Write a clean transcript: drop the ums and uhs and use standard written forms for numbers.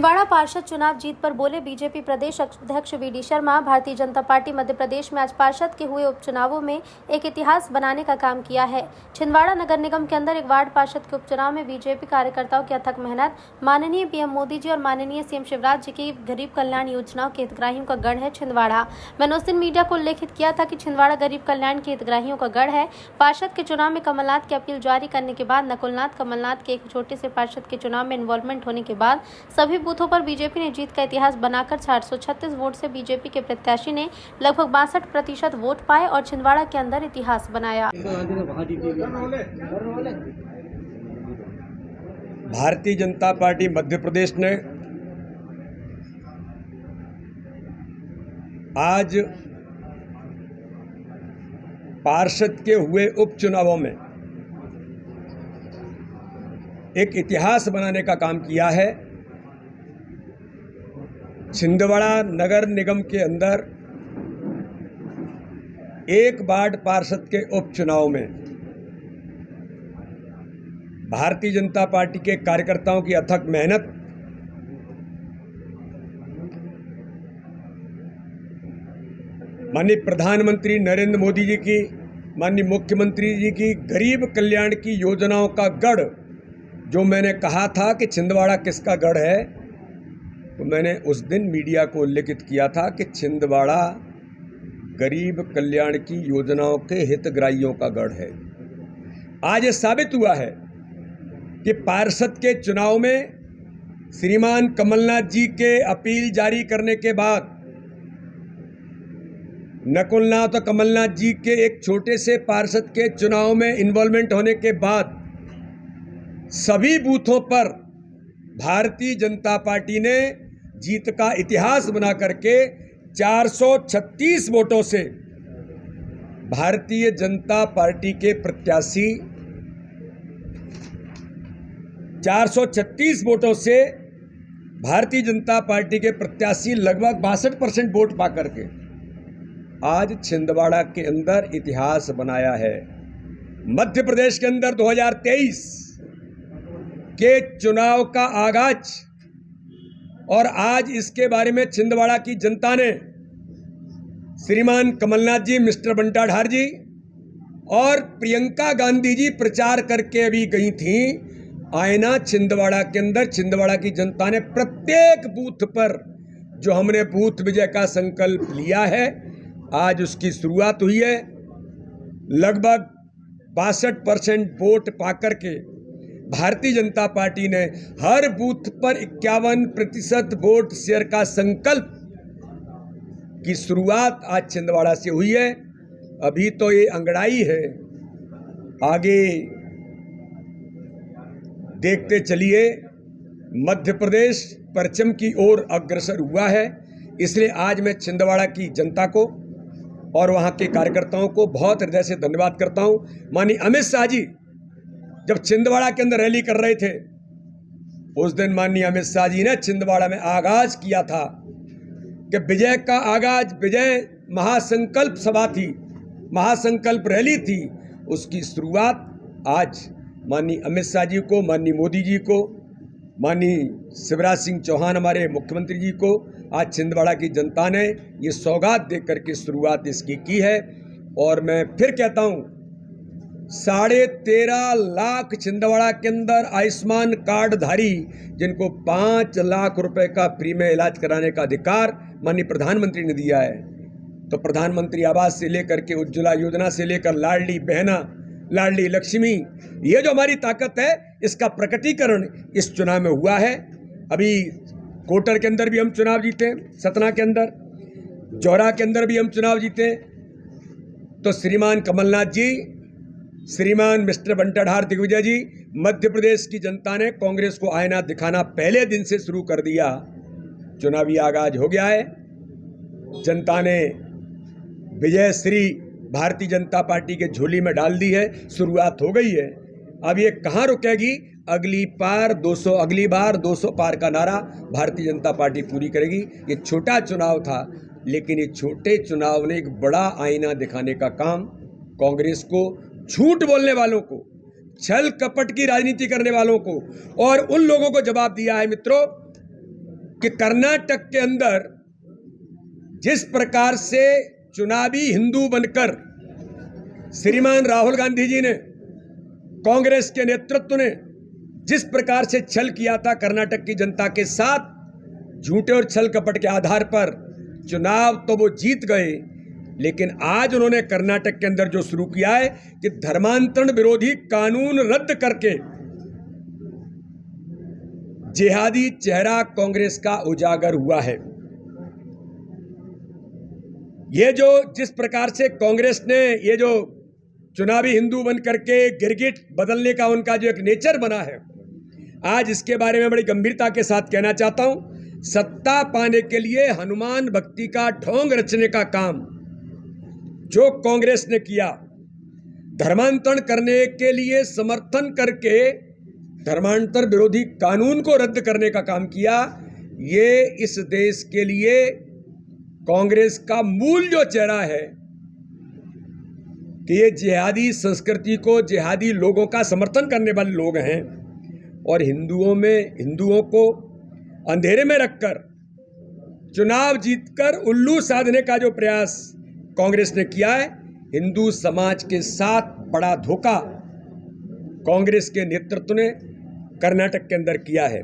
छिंदवाड़ा पार्षद चुनाव जीत पर बोले बीजेपी प्रदेश अध्यक्ष वीडी शर्मा। भारतीय जनता पार्टी मध्य प्रदेश में आज पार्षद के हुए उपचुनावों में एक इतिहास बनाने का काम किया है। छिंदवाड़ा नगर निगम के अंदर एक वार्ड पार्षद के उपचुनाव में बीजेपी कार्यकर्ताओं की अथक मेहनत, माननीय पीएम मोदी जी और माननीय सीएम शिवराज जी की गरीब कल्याण योजनाओं के हितग्राहियों का गढ़ है छिंदवाड़ा। मैंने उस दिन मीडिया को उल्लेखित किया था कि छिंदवाड़ा गरीब कल्याण के हितग्राहियों का गढ़ है। पार्षद के चुनाव में कमलनाथ की अपील जारी करने के बाद नकुलनाथ कमलनाथ के एक छोटे से पार्षद के चुनाव में इन्वॉल्वमेंट होने के बाद सभी बूथों पर बीजेपी ने जीत का इतिहास बनाकर 436 वोट से बीजेपी के प्रत्याशी ने लगभग 62% वोट पाए और छिंदवाड़ा के अंदर इतिहास बनाया। भारतीय जनता पार्टी मध्य प्रदेश ने आज पार्षद के हुए उपचुनावों में एक इतिहास बनाने का काम किया है। छिंदवाड़ा नगर निगम के अंदर एक वार्ड पार्षद के उपचुनाव में भारतीय जनता पार्टी के कार्यकर्ताओं की अथक मेहनत, माननीय प्रधानमंत्री नरेंद्र मोदी जी की, माननीय मुख्यमंत्री जी की गरीब कल्याण की योजनाओं का गढ़, जो मैंने कहा था कि छिंदवाड़ा किसका गढ़ है, तो मैंने उस दिन मीडिया को उल्लेखित किया था कि छिंदवाड़ा गरीब कल्याण की योजनाओं के हितग्राहियों का गढ़ है। आज ये साबित हुआ है कि पार्षद के चुनाव में श्रीमान कमलनाथ जी के अपील जारी करने के बाद, नकुलनाथ और कमलनाथ जी के एक छोटे से पार्षद के चुनाव में इन्वॉल्वमेंट होने के बाद सभी बूथों पर भारतीय जनता पार्टी ने जीत का इतिहास बना करके 436 वोटों से भारतीय जनता पार्टी के प्रत्याशी 436 वोटों से भारतीय जनता पार्टी के प्रत्याशी लगभग 62% वोट पा करके आज छिंदवाड़ा के अंदर इतिहास बनाया है। मध्य प्रदेश के अंदर 2023 के चुनाव का आगाज और आज इसके बारे में छिंदवाड़ा की जनता ने श्रीमान कमलनाथ जी, मिस्टर बंटा ढार जी और प्रियंका गांधी जी प्रचार करके अभी गई थी। आईना छिंदवाड़ा के अंदर छिंदवाड़ा की जनता ने प्रत्येक बूथ पर जो हमने बूथ विजय का संकल्प लिया है, आज उसकी शुरुआत हुई है। लगभग 62% वोट पाकर के भारतीय जनता पार्टी ने हर बूथ पर 51% वोट शेयर का संकल्प की शुरुआत आज छिंदवाड़ा से हुई है। अभी तो ये अंगड़ाई है, आगे देखते चलिए। मध्य प्रदेश परचम की ओर अग्रसर हुआ है। इसलिए आज मैं छिंदवाड़ा की जनता को और वहाँ के कार्यकर्ताओं को बहुत हृदय से धन्यवाद करता हूँ। माननीय अमित शाह जी जब छिंदवाड़ा के अंदर रैली कर रहे थे, उस दिन माननीय अमित शाह जी ने छिंदवाड़ा में आगाज किया था कि विजय का आगाज, विजय महासंकल्प सभा थी, महासंकल्प रैली थी। उसकी शुरुआत आज माननीय अमित शाह जी को, माननीय मोदी जी को, माननीय शिवराज सिंह चौहान हमारे मुख्यमंत्री जी को आज छिंदवाड़ा की जनता ने ये सौगात देकर के शुरुआत इसकी की है। और मैं फिर कहता हूँ, 13.5 लाख छिंदवाड़ा के अंदर आयुष्मान कार्डधारी जिनको 5 लाख रुपए का फ्री में इलाज कराने का अधिकार माननीय प्रधानमंत्री ने दिया है। तो प्रधानमंत्री आवास से लेकर के उज्ज्वला योजना से लेकर लाडली बहना, लाडली लक्ष्मी, ये जो हमारी ताकत है, इसका प्रकटीकरण इस चुनाव में हुआ है। अभी कोटर के अंदर भी हम चुनाव जीते, सतना के अंदर, जौरा के अंदर भी हम चुनाव जीते। तो श्रीमान कमलनाथ जी, श्रीमान मिस्टर बंटा ढार दिग्विजय जी, मध्य प्रदेश की जनता ने कांग्रेस को आईना दिखाना पहले दिन से शुरू कर दिया। चुनावी आगाज हो गया है। जनता ने विजय श्री भारतीय जनता पार्टी के झोली में डाल दी है, शुरुआत हो गई है। अब ये कहाँ रुकेगी? अगली बार 200 पार का नारा भारतीय जनता पार्टी पूरी करेगी। ये छोटा चुनाव था, लेकिन ये छोटे चुनाव ने एक बड़ा आईना दिखाने का काम कांग्रेस को, झूठ बोलने वालों को, छल कपट की राजनीति करने वालों को और उन लोगों को जवाब दिया है। मित्रों, कि कर्नाटक के अंदर जिस प्रकार से चुनावी हिंदू बनकर श्रीमान राहुल गांधी जी ने, कांग्रेस के नेतृत्व ने जिस प्रकार से छल किया था कर्नाटक की जनता के साथ, झूठे और छल कपट के आधार पर चुनाव तो वो जीत गए, लेकिन आज उन्होंने कर्नाटक के अंदर जो शुरू किया है कि धर्मांतरण विरोधी कानून रद्द करके जिहादी चेहरा कांग्रेस का उजागर हुआ है। ये जो जिस प्रकार से कांग्रेस ने ये जो चुनावी हिंदू बन करके गिरगिट बदलने का उनका जो एक नेचर बना है, आज इसके बारे में बड़ी गंभीरता के साथ कहना चाहता हूं। सत्ता पाने के लिए हनुमान भक्ति का ढोंग रचने का काम जो कांग्रेस ने किया, धर्मांतरण करने के लिए समर्थन करके धर्मांतर विरोधी कानून को रद्द करने का काम किया, ये इस देश के लिए कांग्रेस का मूल जो चेहरा है कि ये जिहादी संस्कृति को, जिहादी लोगों का समर्थन करने वाले लोग हैं और हिंदुओं को अंधेरे में रखकर चुनाव जीतकर उल्लू साधने का जो प्रयास कांग्रेस ने किया है, हिंदू समाज के साथ बड़ा धोखा कांग्रेस के नेतृत्व ने कर्नाटक के अंदर किया है।